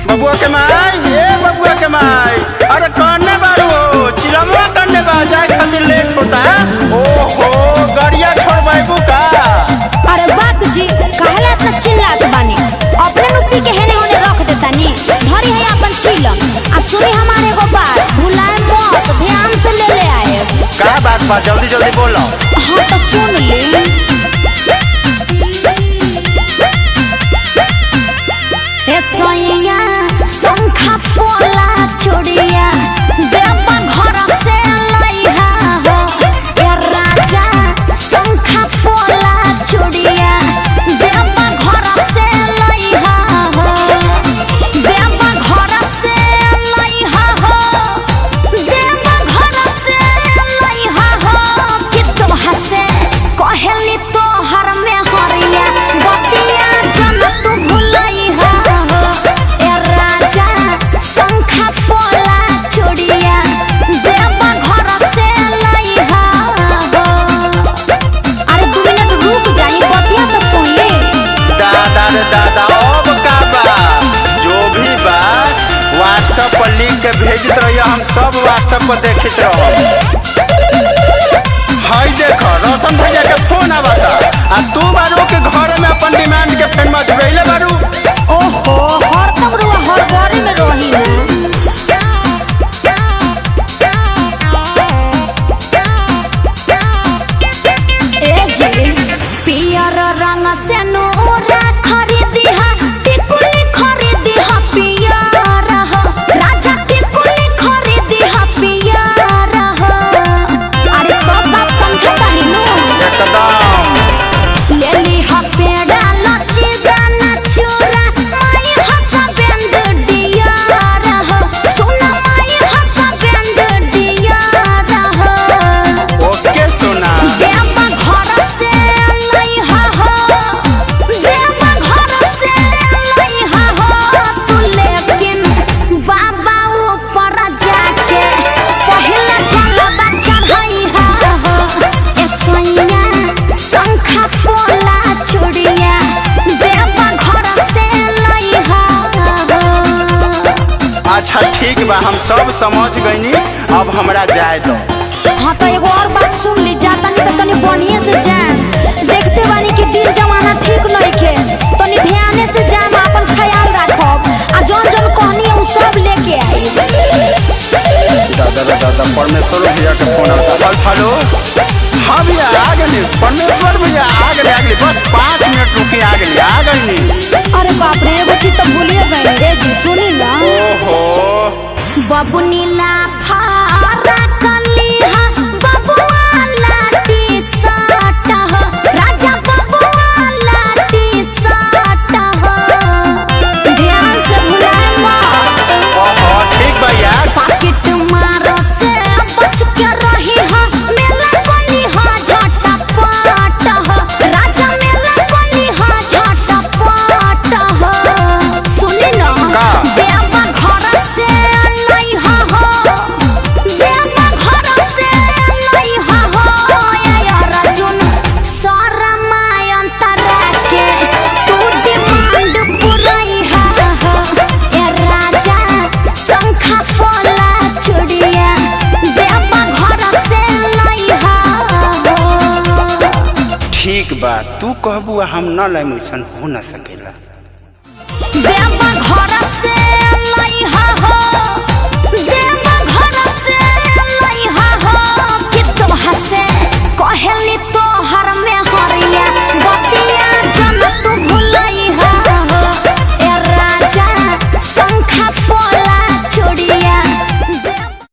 बबुआ के माई, ये बबुआ के माई, अरे करने बारू हो चिलमवा करने बा जाए खातिर लेट होता है। ओहो गाड़िया छोड़ बाबू का। अरे बात जी कहला त चिल्लात बानी अपने नुपी के हेने होने रख देता नी धरी है अपन चिलम आ सुनी हमारे को बात भुलाए मत ध्यान से ले आए। का बात बा जल्दी जल्दी बोलो। हाँ तो सुन ले सोइया संखा पोला चोड़िया देवा घर से लइहा हो ए राजा संखा पोला चोड़िया देवा घर से लइहा हो देवा घर से लइहा हो देवा घर से लइहा हो कि तुम हसे कहली तो हर में हरिया बतिया जन तू भुलइहा व्हाट्सएप पर लिख के भेजत रहिए हम सब व्हाट्सएप पर देखित रहो। हाय देखो रोशन भैया के फोन आवता आ तू बारू के घर में अपन डिमांड के फेन मत भेले बारू। ओहो हर तब रुआ हर बारी में रही है। ए जी पियर रंग से नोरा खरीदी हा टिकुली खरीदी हा अच्छा ठीक बा हम सब समझ गईनी अब हमरा जाए दो। हाँ तो एगो और बात सुन ली जाता नहीं तो तनी बढ़िया से जाए देखते बानी कि दिन जमाना ठीक नहीं खे तनी ध्यान से जाए अपन ख्याल रखब आ जौन जौन कहनी है सब लेके आई। दादा परमेश्वर भैया के फोन आता। हेलो हाँ भैया आ गए परमेश्वर भैया आ गए बस 5 मिनट रुकी आ गई। अरे बाप रे एगो चीज तो भूलिए गई रे जी सुनी ना। ओहो बबुनीला फारा कलिहा बबुआ लाठी साटा हो राजा बबुआ लाठी साटा हो ध्यान से भुलाए मत। ओहो ठीक बा यार पाकिट मारो से बच के रही हा मेला कोली हा झटा पाट हो राजा मेला कोली हा झटा पाट हो सुनी ना देवा घर से लइहा हो देवा घर से लइहा हो यार अर्जुन सारा मायंतरा के तू डिमांड पुरइहा हो ए राजा संखा पोला चुड़िया देवा घर से लइहा हो। ठीक बा तू कहबू हम न लैम ऐसन हो न सकेला।